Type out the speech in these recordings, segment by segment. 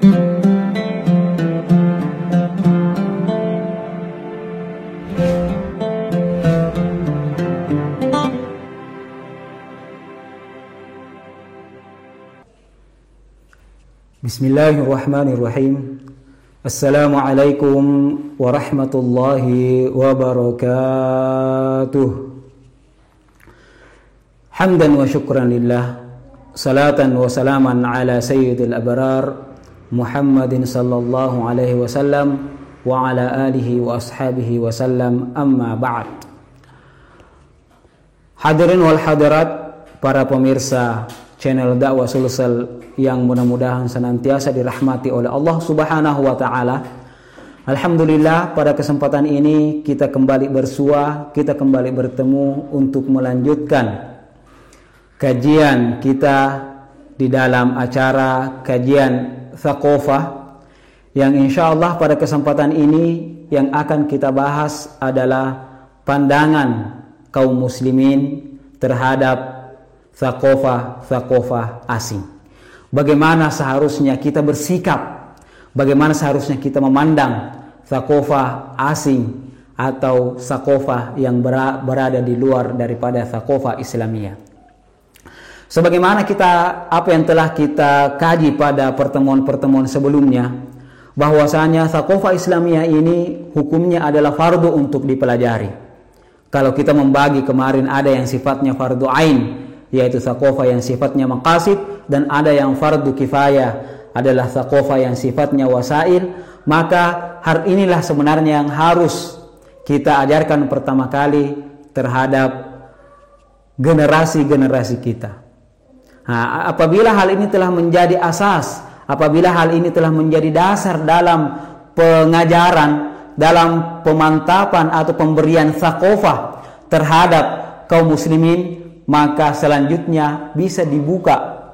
Bismillahirrahmanirrahim. Assalamualaikum warahmatullahi wabarakatuh. Hamdan wa syukran lillah, salatan wa salaman ala sayyidil abrar Muhammadin sallallahu alaihi wasallam wa ala alihi wa ashabihi wasallam, amma ba'd. Hadirin wal hadirat, para pemirsa channel Dakwah Sulsel yang mudah-mudahan senantiasa dirahmati oleh Allah Subhanahu wa taala. Alhamdulillah, pada kesempatan ini kita kembali bersua, kita kembali bertemu untuk melanjutkan kajian kita di dalam acara kajian Thaqafah, yang insyaallah pada kesempatan ini yang akan kita bahas adalah pandangan kaum muslimin terhadap Thaqafah asing. Bagaimana seharusnya kita bersikap, bagaimana seharusnya kita memandang Thaqafah asing atau Thaqafah yang berada di luar daripada Thaqafah Islamiyah. Sebagaimana apa yang telah kita kaji pada pertemuan-pertemuan sebelumnya, bahwasanya Thaqafah Islamiyah ini hukumnya adalah fardu untuk dipelajari. Kalau kita membagi kemarin, ada yang sifatnya fardu ain, yaitu Thaqafah yang sifatnya maqasid, dan ada yang fardu kifayah, adalah Thaqafah yang sifatnya wasail. Maka hal inilah sebenarnya yang harus kita ajarkan pertama kali terhadap generasi-generasi kita. Nah, apabila hal ini telah menjadi asas, apabila hal ini telah menjadi dasar dalam pengajaran, dalam pemantapan atau pemberian Thaqafah terhadap kaum muslimin, maka selanjutnya bisa dibuka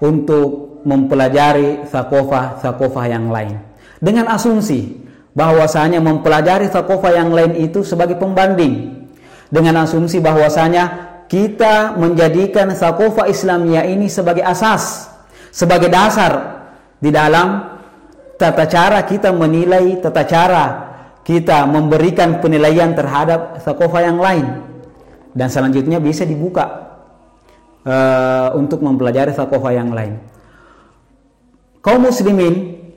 untuk mempelajari Thaqafah yang lain, dengan asumsi bahwasanya mempelajari Thaqafah yang lain itu sebagai pembanding, dengan asumsi bahwasanya kita menjadikan Thaqafah Islamiyah ini sebagai asas, sebagai dasar di dalam tata cara kita menilai, tata cara kita memberikan penilaian terhadap Thaqafah yang lain. Dan selanjutnya bisa dibuka untuk mempelajari Thaqafah yang lain. Kaum muslimin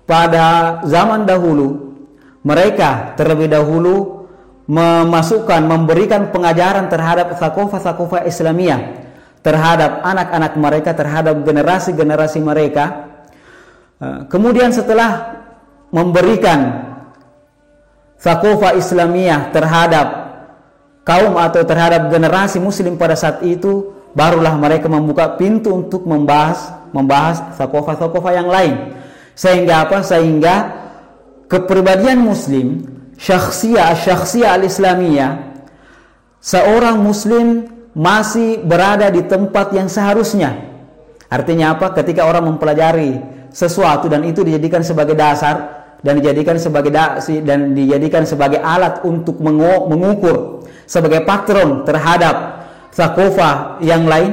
pada zaman dahulu, mereka terlebih dahulu memberikan pengajaran terhadap Thaqafah Islamiyah terhadap anak-anak mereka, terhadap generasi-generasi mereka. Kemudian setelah memberikan Thaqafah Islamiyah terhadap kaum atau terhadap generasi muslim pada saat itu, barulah mereka membuka pintu untuk membahas Thaqafah yang lain. Sehingga apa? Sehingga kepribadian muslim, syakhsiyah al-islamiyah, seorang muslim masih berada di tempat yang seharusnya. Artinya apa? Ketika orang mempelajari sesuatu dan itu dijadikan sebagai dasar dan dijadikan sebagai alat untuk mengukur, sebagai patron terhadap Thaqafah yang lain,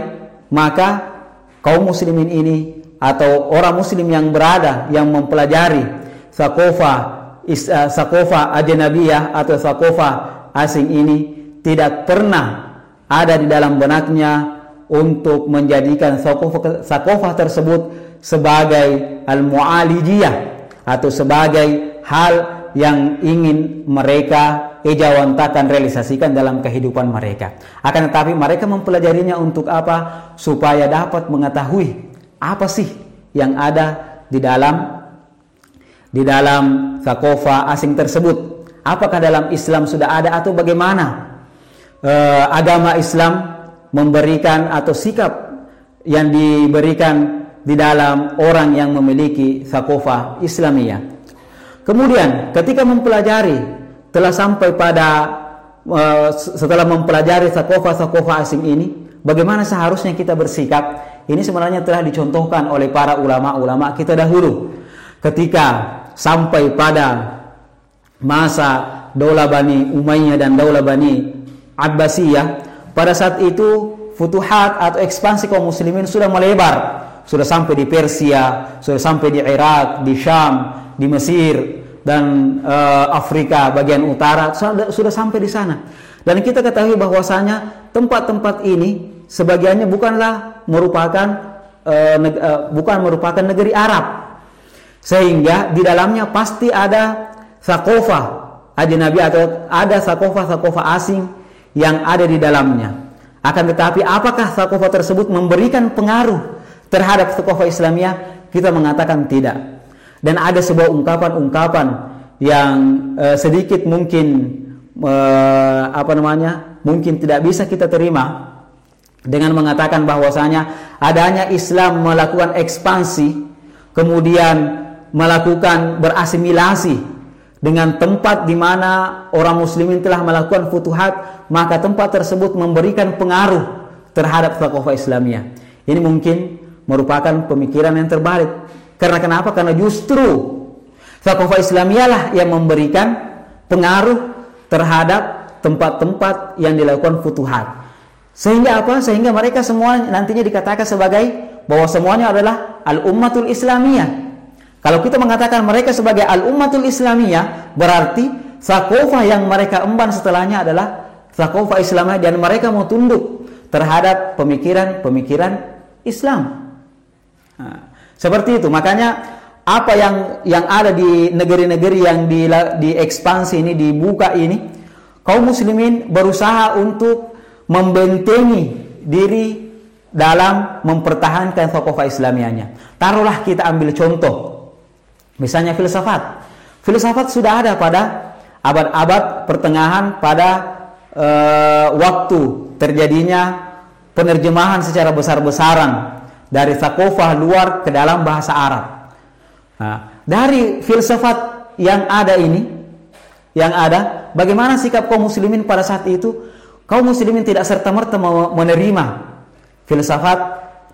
maka kaum muslimin ini atau orang muslim yang mempelajari Thaqafah ajnabiyah atau Thaqafah asing ini tidak pernah ada di dalam benaknya untuk menjadikan Thaqafah tersebut sebagai al-mu'alijiyah atau sebagai hal yang ingin mereka ejawantakan, realisasikan dalam kehidupan mereka. Akan tetapi mereka mempelajarinya untuk apa? Supaya dapat mengetahui apa sih yang ada di dalam Thaqafah asing tersebut. Apakah dalam Islam sudah ada atau bagaimana agama Islam memberikan atau sikap yang diberikan di dalam orang yang memiliki Thaqafah Islamiyah. Kemudian ketika mempelajari, telah sampai pada setelah mempelajari Thaqafah asing ini, bagaimana seharusnya kita bersikap? Ini sebenarnya telah dicontohkan oleh para ulama-ulama kita dahulu. Ketika sampai pada masa Daulah Bani Umayyah dan Daulah Bani Abbasiyah, pada saat itu futuhat atau ekspansi kaum muslimin sudah melebar, sudah sampai di Persia, sudah sampai di Irak, di Syam, di Mesir, dan Afrika bagian utara, sudah sampai di sana. Dan kita ketahui bahwasanya tempat-tempat ini sebagiannya bukan merupakan negeri Arab, sehingga di dalamnya pasti ada sakofah ajnabi atau ada sakofah asing yang ada di dalamnya. Akan tetapi apakah sakofah tersebut memberikan pengaruh terhadap sakofah Islamiyah? Kita mengatakan tidak. Dan ada sebuah ungkapan-ungkapan yang sedikit mungkin mungkin tidak bisa kita terima, dengan mengatakan bahwasanya adanya Islam melakukan ekspansi, kemudian melakukan berasimilasi dengan tempat di mana orang muslimin telah melakukan futuhat, maka tempat tersebut memberikan pengaruh terhadap sakofah Islamiyah. Ini mungkin merupakan pemikiran yang terbalik. Karena kenapa? Karena justru sakofah Islamiyah lah yang memberikan pengaruh terhadap tempat-tempat yang dilakukan futuhat. Sehingga apa? Sehingga mereka semua nantinya dikatakan sebagai bahwa semuanya adalah al-ummatul Islamiyah. Kalau kita mengatakan mereka sebagai al-ummatul Islamiyah, berarti sakofah yang mereka emban setelahnya adalah sakofah Islamiyah, dan mereka mau tunduk terhadap pemikiran-pemikiran Islam. Nah, seperti itu. Makanya apa yang ada di negeri-negeri yang diekspansi ini, dibuka ini, kaum muslimin berusaha untuk membentengi diri dalam mempertahankan sakofah Islamiyahnya. Taruhlah kita ambil contoh, misalnya filsafat. Filsafat sudah ada pada abad-abad pertengahan, pada waktu terjadinya penerjemahan secara besar-besaran dari sakofah luar ke dalam bahasa Arab. Nah, dari filsafat yang ada ini, bagaimana sikap kaum muslimin pada saat itu? Kaum muslimin tidak serta-merta menerima filsafat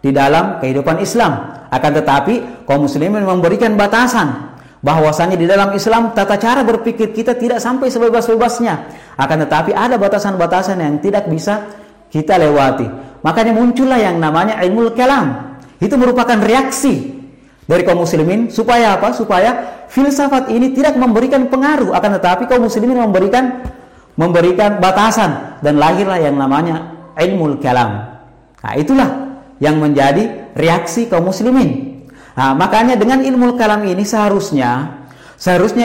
di dalam kehidupan Islam. Akan tetapi kaum muslimin memberikan batasan bahwasanya di dalam Islam tata cara berpikir kita tidak sampai sebebas-bebasnya. Akan tetapi ada batasan-batasan yang tidak bisa kita lewati. Makanya muncullah yang namanya ilmu kalam. Itu merupakan reaksi dari kaum muslimin supaya apa? Supaya filsafat ini tidak memberikan pengaruh, akan tetapi kaum muslimin memberikan batasan, dan lahirlah yang namanya ilmu kalam. Nah, itulah yang menjadi reaksi kaum muslimin. Nah, makanya dengan ilmu kalam ini seharusnya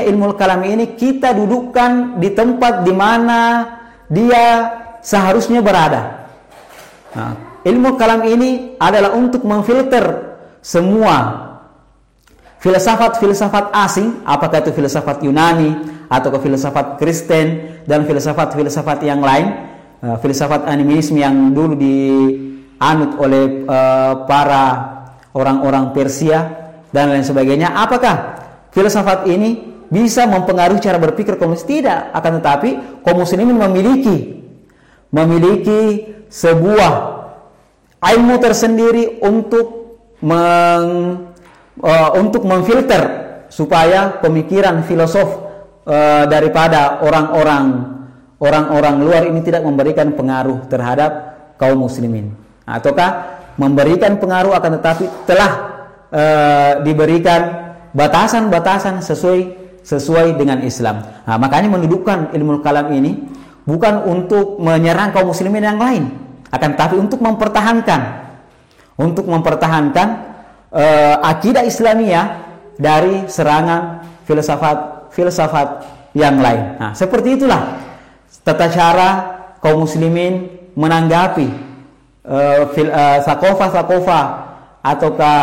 ilmu kalam ini kita dudukkan di tempat di mana dia seharusnya berada. Nah, ilmu kalam ini adalah untuk memfilter semua filsafat-filsafat asing, apakah itu filsafat Yunani atau filsafat Kristen dan filsafat-filsafat yang lain, filsafat animisme yang dulu dianut oleh para orang-orang Persia dan lain sebagainya. Apakah filsafat ini bisa mempengaruhi cara berpikir kaum muslimin? Tidak. Akan tetapi kaum muslimin memiliki sebuah ilmu tersendiri untuk memfilter supaya pemikiran filosof daripada orang-orang luar ini tidak memberikan pengaruh terhadap kaum muslimin, ataukah memberikan pengaruh akan tetapi telah diberikan batasan-batasan sesuai dengan Islam. Nah, makanya mendudukkan ilmu kalam ini bukan untuk menyerang kaum muslimin yang lain, akan tetapi untuk mempertahankan akidah Islamiyah dari serangan filsafat yang lain. Nah, seperti itulah tata cara kaum muslimin menanggapi sakofah ataukah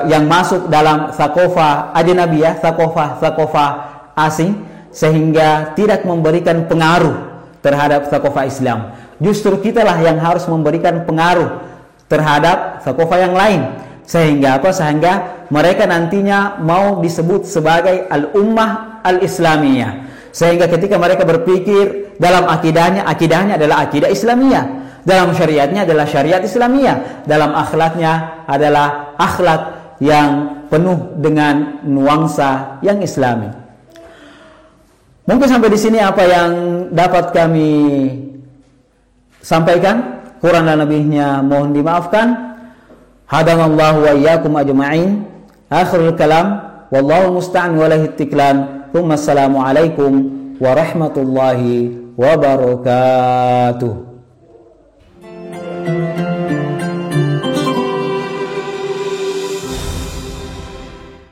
yang masuk dalam sakofah ajnabiyah, sakofah asing, sehingga tidak memberikan pengaruh terhadap sakofah Islam. Justru kitalah yang harus memberikan pengaruh terhadap sakofah yang lain. Sehingga apa? Sehingga mereka nantinya mau disebut sebagai al-ummah al-islamiyah. Sehingga ketika mereka berpikir dalam akidahnya adalah akidah Islamiyah, dalam syariatnya adalah syariat Islamiyah, dalam akhlaknya adalah akhlak yang penuh dengan nuansa yang Islami. Mungkin sampai di sini apa yang dapat kami sampaikan. Kurang dan lebihnya mohon dimaafkan. Hadanallahu wa iyyakum ajma'in. Akhirul kalam, wallahu musta'an wa lahi tiklan. Assalamualaikum warahmatullahi wabarakatuh.